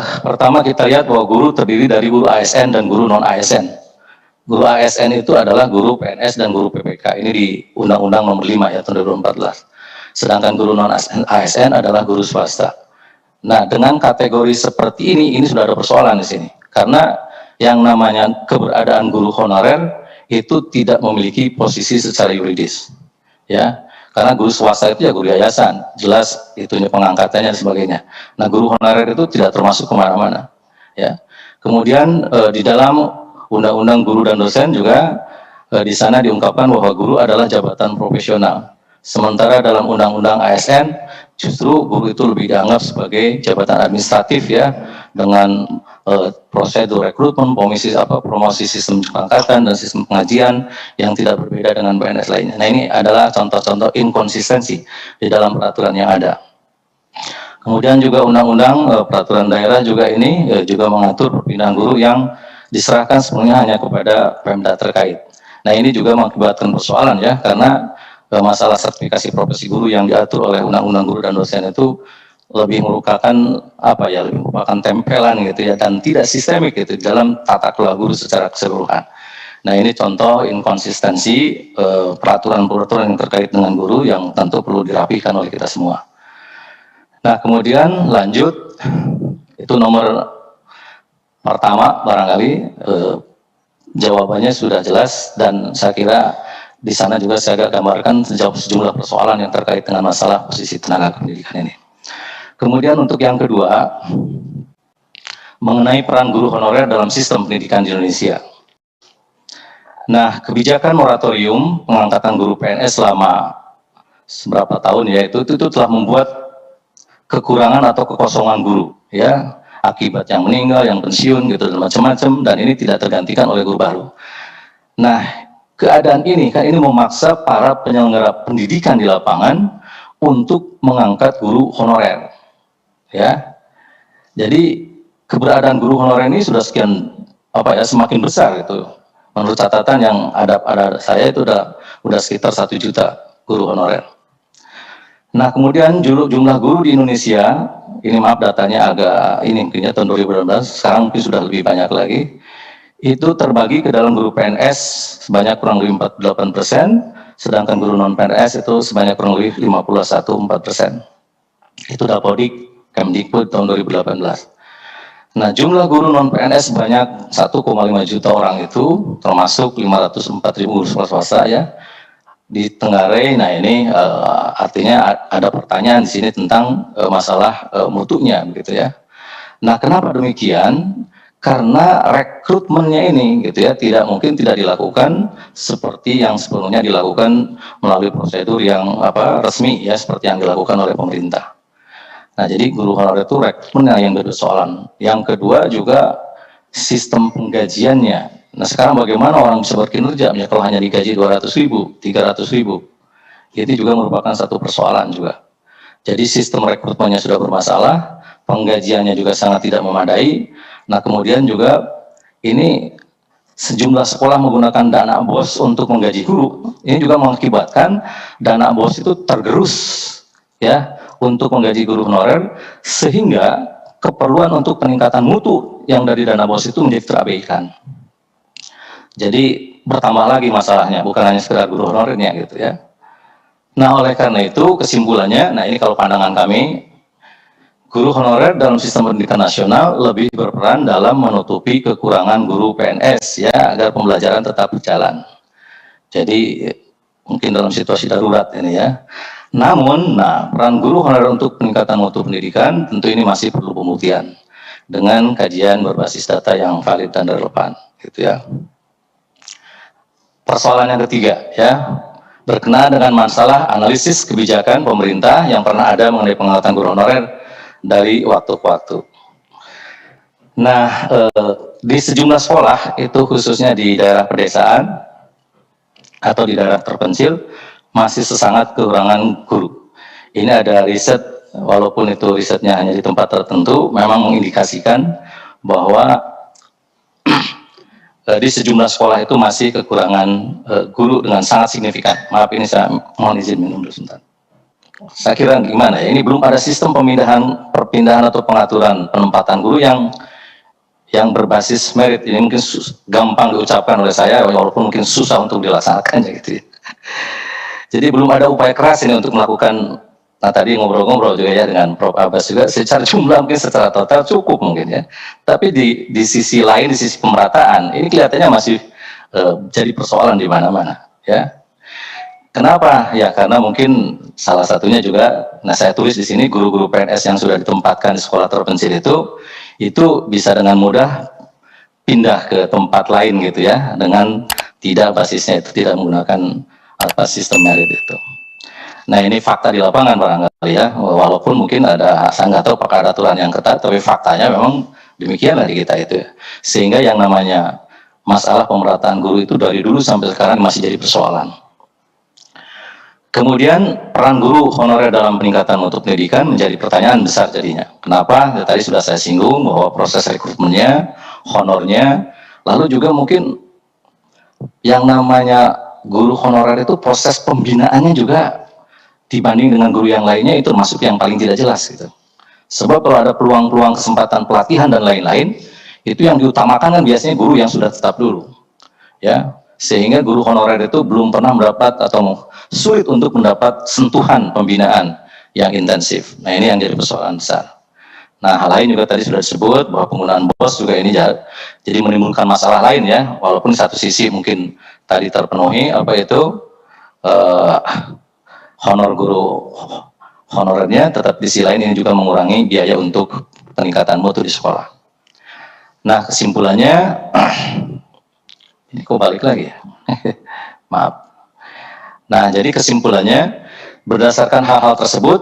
Pertama kita lihat bahwa guru terdiri dari guru ASN dan guru non-ASN. Guru ASN itu adalah guru PNS dan guru PPK. Ini di Undang-Undang Nomor 5 ya tahun 2014. Sedangkan guru non-ASN adalah guru swasta. Nah, dengan kategori seperti ini sudah ada persoalan di sini. Karena yang namanya keberadaan guru honorer itu tidak memiliki posisi secara yuridis. Ya, karena guru swasta itu ya guru yayasan, jelas itunya pengangkatannya dan sebagainya. Nah, guru honorer itu tidak termasuk kemana-mana. Ya, kemudian di dalam Undang-Undang Guru dan Dosen juga di sana diungkapkan bahwa guru adalah jabatan profesional. Sementara dalam Undang-Undang ASN justru guru itu lebih dianggap sebagai jabatan administratif ya, dengan prosedur rekrutmen, promosi sistem pengangkatan dan sistem pengajian yang tidak berbeda dengan PNS lainnya. Nah, ini adalah contoh-contoh inkonsistensi di dalam peraturan yang ada. Kemudian juga Undang-Undang Peraturan Daerah juga ini juga mengatur perpindahan guru yang diserahkan sepenuhnya hanya kepada Pemda terkait. Nah, ini juga mengakibatkan persoalan ya, karena masalah sertifikasi profesi guru yang diatur oleh Undang-Undang Guru dan Dosen itu lebih merupakan lebih merupakan tempelan gitu ya, dan tidak sistemik gitu dalam tata kelola guru secara keseluruhan. Nah, ini contoh inkonsistensi peraturan-peraturan yang terkait dengan guru yang tentu perlu dirapikan oleh kita semua. Nah, kemudian lanjut, itu nomor pertama barangkali jawabannya sudah jelas, dan saya kira di sana juga saya agak gambarkan sejumlah persoalan yang terkait dengan masalah posisi tenaga pendidikan ini. Kemudian untuk yang kedua, mengenai peran guru honorer dalam sistem pendidikan di Indonesia. Nah, kebijakan moratorium pengangkatan guru PNS selama seberapa tahun ya, itu telah membuat kekurangan atau kekosongan guru ya, akibat yang meninggal, yang pensiun gitu dan macam-macam, dan ini tidak tergantikan oleh guru baru. Nah, keadaan ini kan ini memaksa para penyelenggara pendidikan di lapangan untuk mengangkat guru honorer. Ya. Jadi keberadaan guru honorer ini sudah semakin besar gitu. Menurut catatan yang ada saya itu udah sekitar 1 juta guru honorer. Nah, kemudian jumlah guru di Indonesia, ini maaf datanya agak ini mungkinnya tahun 2018, sekarang mungkin sudah lebih banyak lagi. Itu terbagi ke dalam guru PNS sebanyak kurang lebih 48%, sedangkan guru non PNS itu sebanyak kurang lebih 51,4%. Itu Dapodik Kemdikbud tahun 2018. Nah, jumlah guru non PNS sebanyak 1,5 juta orang itu, termasuk 504.000 guru swasta ya di Tenggarai. Nah, ini artinya ada pertanyaan di sini tentang masalah mutunya begitu ya. Nah, kenapa demikian? Karena rekrutmennya ini gitu ya tidak dilakukan seperti yang sebelumnya dilakukan melalui prosedur yang resmi ya, seperti yang dilakukan oleh pemerintah. Nah, jadi guru honorer itu rekrutmennya yang bersoalan. Yang kedua juga sistem penggajiannya. Nah, sekarang bagaimana orang bisa berkinerja ya kalau hanya digaji 200.000, 300.000? Itu juga merupakan satu persoalan juga. Jadi sistem rekrutmennya sudah bermasalah, penggajiannya juga sangat tidak memadai. Nah, kemudian juga ini sejumlah sekolah menggunakan dana BOS untuk menggaji guru. Ini juga mengakibatkan dana BOS itu tergerus ya untuk menggaji guru honorer, sehingga keperluan untuk peningkatan mutu yang dari dana BOS itu menjadi terabaikan. Jadi bertambah lagi masalahnya, bukan hanya sekedar guru honorernya gitu ya. Nah, oleh karena itu kesimpulannya, nah ini kalau pandangan kami, guru honorer dalam sistem pendidikan nasional lebih berperan dalam menutupi kekurangan guru PNS ya, agar pembelajaran tetap berjalan. Jadi mungkin dalam situasi darurat ini ya. Namun, peran guru honorer untuk peningkatan mutu pendidikan tentu ini masih perlu pembuktian dengan kajian berbasis data yang valid dan relevan, gitu ya. Persoalan yang ketiga ya, berkenaan dengan masalah analisis kebijakan pemerintah yang pernah ada mengenai pengangkatan guru honorer dari waktu ke waktu. Nah, di sejumlah sekolah itu khususnya di daerah pedesaan atau di daerah terpencil masih sesangat kekurangan guru. Ini ada riset, walaupun itu risetnya hanya di tempat tertentu, memang mengindikasikan bahwa di sejumlah sekolah itu masih kekurangan guru dengan sangat signifikan. Maaf, ini saya mohon izin minum dulu sebentar. Saya kira gimana ya, ini belum ada sistem perpindahan atau pengaturan penempatan guru yang berbasis merit. Ini mungkin gampang diucapkan oleh saya, walaupun mungkin susah untuk dilaksanakan ya gitu ya. Jadi belum ada upaya keras ini untuk melakukan. Nah tadi ngobrol-ngobrol juga ya dengan Prof. Abbas juga, secara jumlah mungkin secara total cukup mungkin ya. Tapi di sisi lain, di sisi pemerataan, ini kelihatannya masih jadi persoalan di mana-mana ya. Kenapa? Ya karena mungkin salah satunya juga, nah saya tulis di sini, guru-guru PNS yang sudah ditempatkan di sekolah terpencil itu bisa dengan mudah pindah ke tempat lain gitu ya, dengan tidak basisnya itu tidak menggunakan sistem merit itu. Nah ini fakta di lapangan barangkali ya, walaupun mungkin ada, saya nggak tahu apakah ada aturan yang ketat, tapi faktanya memang demikian di kita itu ya. Sehingga yang namanya masalah pemerataan guru itu dari dulu sampai sekarang masih jadi persoalan. Kemudian peran guru honorer dalam peningkatan mutu pendidikan menjadi pertanyaan besar jadinya. Kenapa? Ya, tadi sudah saya singgung bahwa proses rekrutmennya, honornya, lalu juga mungkin yang namanya guru honorer itu proses pembinaannya juga dibanding dengan guru yang lainnya itu termasuk yang paling tidak jelas gitu. Sebab kalau ada peluang-peluang kesempatan pelatihan dan lain-lain, itu yang diutamakan kan biasanya guru yang sudah tetap dulu. Ya, sehingga guru honorer itu belum pernah mendapat atau sulit untuk mendapat sentuhan pembinaan yang intensif. Nah ini yang jadi persoalan besar. Nah hal lain juga tadi sudah disebut bahwa penggunaan BOS juga ini jadi menimbulkan masalah lain ya, walaupun di satu sisi mungkin tadi terpenuhi apa itu honor guru honorernya, tetap di sisi lain ini juga mengurangi biaya untuk peningkatan mutu di sekolah. Nah kesimpulannya ini kok balik lagi ya. Maaf. Nah, jadi kesimpulannya, berdasarkan hal-hal tersebut,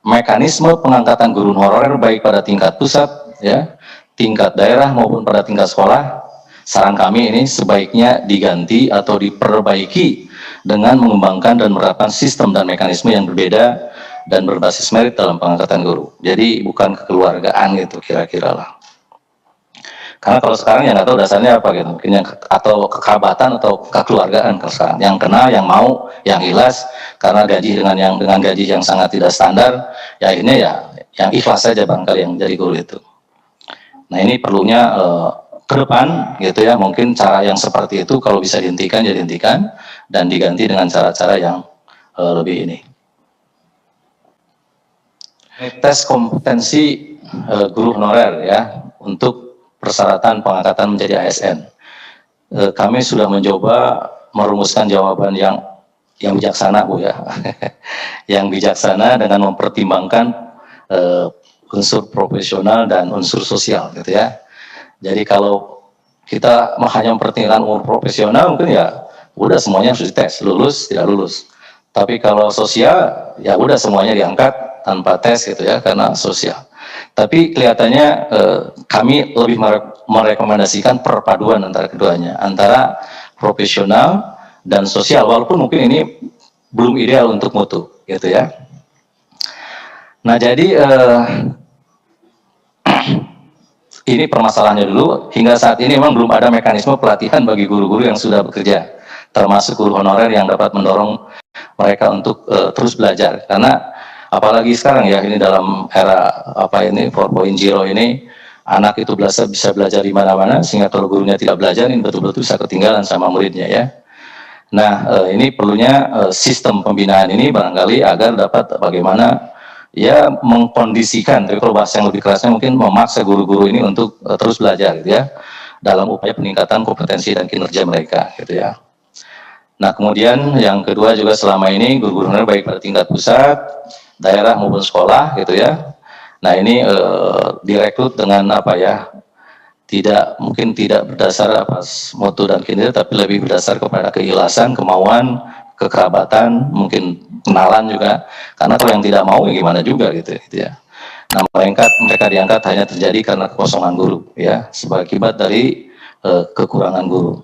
mekanisme pengangkatan guru honorer baik pada tingkat pusat, ya, tingkat daerah maupun pada tingkat sekolah, saran kami ini sebaiknya diganti atau diperbaiki dengan mengembangkan dan menerapkan sistem dan mekanisme yang berbeda dan berbasis merit dalam pengangkatan guru. Jadi bukan kekeluargaan gitu kira-kira lah. Karena kalau sekarang ya nggak tahu dasarnya apa gitu, mungkin yang atau kekerabatan atau kekeluargaan kalau sekarang. Yang kena, yang mau, yang ikhlas karena gaji dengan gaji yang sangat tidak standar, ya akhirnya ya yang ikhlas saja barangkali yang jadi guru itu. Nah ini perlunya ke depan gitu ya, mungkin cara yang seperti itu kalau bisa dihentikan ya dihentikan dan diganti dengan cara-cara yang lebih ini. Tes kompetensi guru honorer ya untuk persyaratan pengangkatan menjadi ASN. Kami sudah mencoba merumuskan jawaban yang bijaksana Bu ya, yang bijaksana dengan mempertimbangkan unsur profesional dan unsur sosial gitu ya. Jadi kalau kita hanya mempertimbangkan unsur profesional mungkin ya udah semuanya harus dites, lulus tidak lulus. Tapi kalau sosial ya udah semuanya diangkat tanpa tes gitu ya karena sosial. Tapi kelihatannya kami lebih merekomendasikan perpaduan antara keduanya, antara profesional dan sosial, walaupun mungkin ini belum ideal untuk mutu, gitu ya. Nah jadi ini permasalahannya dulu, hingga saat ini memang belum ada mekanisme pelatihan bagi guru-guru yang sudah bekerja, termasuk guru honorer yang dapat mendorong mereka untuk terus belajar, karena apalagi sekarang ya ini dalam era apa ini 4.0 ini anak itu bisa belajar di mana-mana sehingga kalau gurunya tidak belajar ini betul-betul bisa ketinggalan sama muridnya ya. Nah ini perlunya sistem pembinaan ini barangkali agar dapat bagaimana ya mengkondisikan, tapi kalau bahasa yang lebih kerasnya mungkin memaksa guru-guru ini untuk terus belajar gitu ya dalam upaya peningkatan kompetensi dan kinerja mereka gitu ya. Nah kemudian yang kedua juga selama ini guru-guru honorer baik pada tingkat pusat, daerah maupun sekolah gitu ya. Nah ini direkrut dengan apa ya? Mungkin tidak berdasar apa mutu dan kinerja, tapi lebih berdasar kepada keikhlasan, kemauan, kekerabatan, mungkin kenalan juga. Karena kalau yang tidak mau ya gimana juga gitu ya. Nah mereka diangkat hanya terjadi karena kekosongan guru ya, sebagai akibat dari kekurangan guru.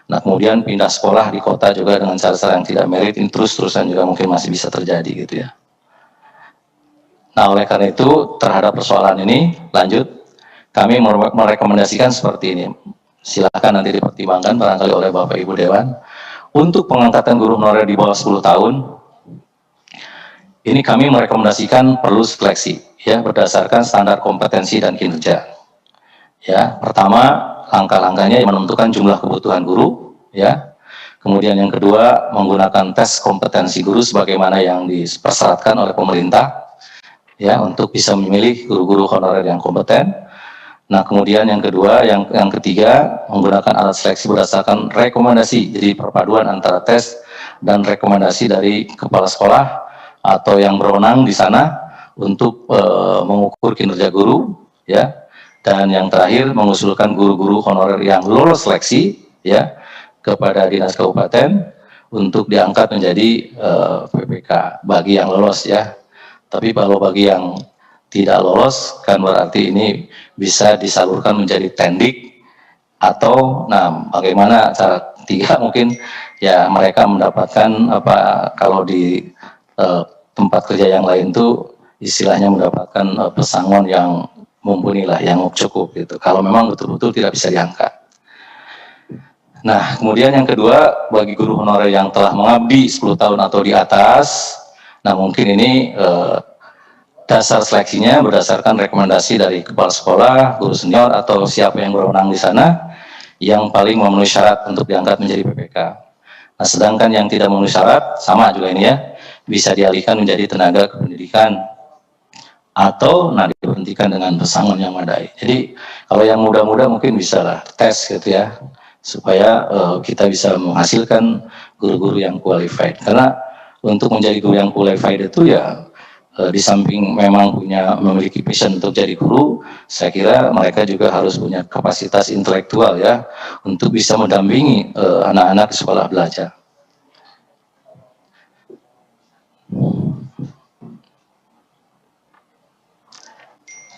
Nah kemudian pindah sekolah di kota juga dengan cara-cara yang tidak merit, ini terus-terusan juga mungkin masih bisa terjadi gitu ya. Nah oleh karena itu terhadap persoalan ini lanjut kami merekomendasikan seperti ini. Silakan nanti dipertimbangkan barangkali oleh Bapak Ibu Dewan. Untuk pengangkatan guru honorer di bawah 10 tahun ini kami merekomendasikan perlu seleksi ya berdasarkan standar kompetensi dan kinerja. Ya, pertama langkah-langkahnya yang menentukan jumlah kebutuhan guru ya. Kemudian yang kedua menggunakan tes kompetensi guru sebagaimana yang dipersyaratkan oleh pemerintah ya untuk bisa memilih guru-guru honorer yang kompeten. Nah, kemudian yang kedua, yang ketiga menggunakan alat seleksi berdasarkan rekomendasi. Jadi perpaduan antara tes dan rekomendasi dari kepala sekolah atau yang berwenang di sana untuk mengukur kinerja guru ya. Dan yang terakhir mengusulkan guru-guru honorer yang lolos seleksi ya kepada dinas kabupaten untuk diangkat menjadi PPK bagi yang lolos ya. Tapi kalau bagi yang tidak lolos kan berarti ini bisa disalurkan menjadi tendik atau nah bagaimana cara tiga mungkin ya mereka mendapatkan apa kalau di tempat kerja yang lain tuh istilahnya mendapatkan pesangon yang mumpuni lah yang cukup gitu kalau memang betul-betul tidak bisa diangkat. Nah kemudian yang kedua bagi guru honorer yang telah mengabdi 10 tahun atau di atas, nah mungkin ini dasar seleksinya berdasarkan rekomendasi dari kepala sekolah, guru senior atau siapa yang berwenang di sana yang paling memenuhi syarat untuk diangkat menjadi PPK. Nah, sedangkan yang tidak memenuhi syarat sama juga ini ya bisa dialihkan menjadi tenaga kependidikan atau diberhentikan dengan pesangon yang memadai. Jadi kalau yang muda-muda mungkin bisa lah tes gitu ya supaya kita bisa menghasilkan guru-guru yang qualified. Karena untuk menjadi guru yang qualified itu ya di samping memang memiliki passion untuk jadi guru, saya kira mereka juga harus punya kapasitas intelektual ya untuk bisa mendampingi anak-anak di sekolah belajar.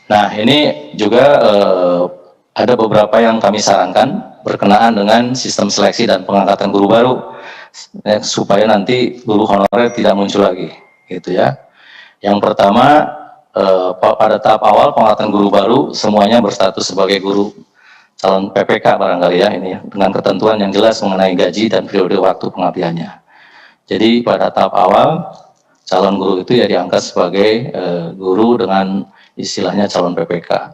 Nah ini juga ada beberapa yang kami sarankan berkenaan dengan sistem seleksi dan pengangkatan guru baru supaya nanti guru honorer tidak muncul lagi, gitu ya. Yang pertama, pada tahap awal pengangkatan guru baru semuanya berstatus sebagai guru calon PPK barangkali ya ini ya, dengan ketentuan yang jelas mengenai gaji dan periode waktu pengabdiannya. Jadi pada tahap awal calon guru itu ya diangkat sebagai guru dengan istilahnya calon PPK.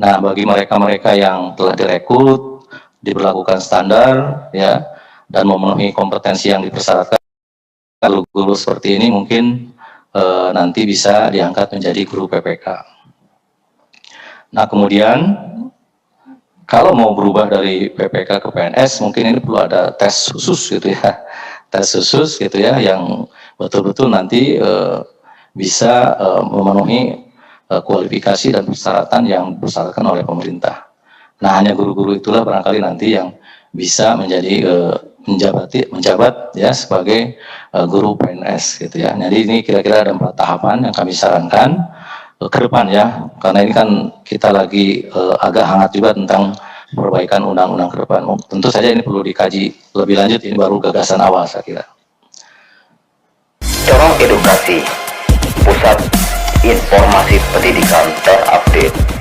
Nah bagi mereka-mereka yang telah direkrut, diberlakukan standar ya dan memenuhi kompetensi yang dipersyaratkan, guru-guru seperti ini mungkin nanti bisa diangkat menjadi guru PPK. Nah kemudian kalau mau berubah dari PPK ke PNS mungkin ini perlu ada tes khusus gitu ya, tes khusus gitu ya yang betul-betul nanti bisa memenuhi kualifikasi dan persyaratan yang dipersyaratkan oleh pemerintah. Nah hanya guru-guru itulah barangkali nanti yang bisa menjadi menjabat ya sebagai guru PNS gitu ya. Jadi ini kira-kira ada 4 tahapan yang kami sarankan ke depan ya, karena ini kan kita lagi agak hangat juga tentang perbaikan undang-undang ke depan. Tentu saja ini perlu dikaji lebih lanjut, ini baru gagasan awal saya kira. Corong Edukasi, pusat informasi pendidikan terupdate.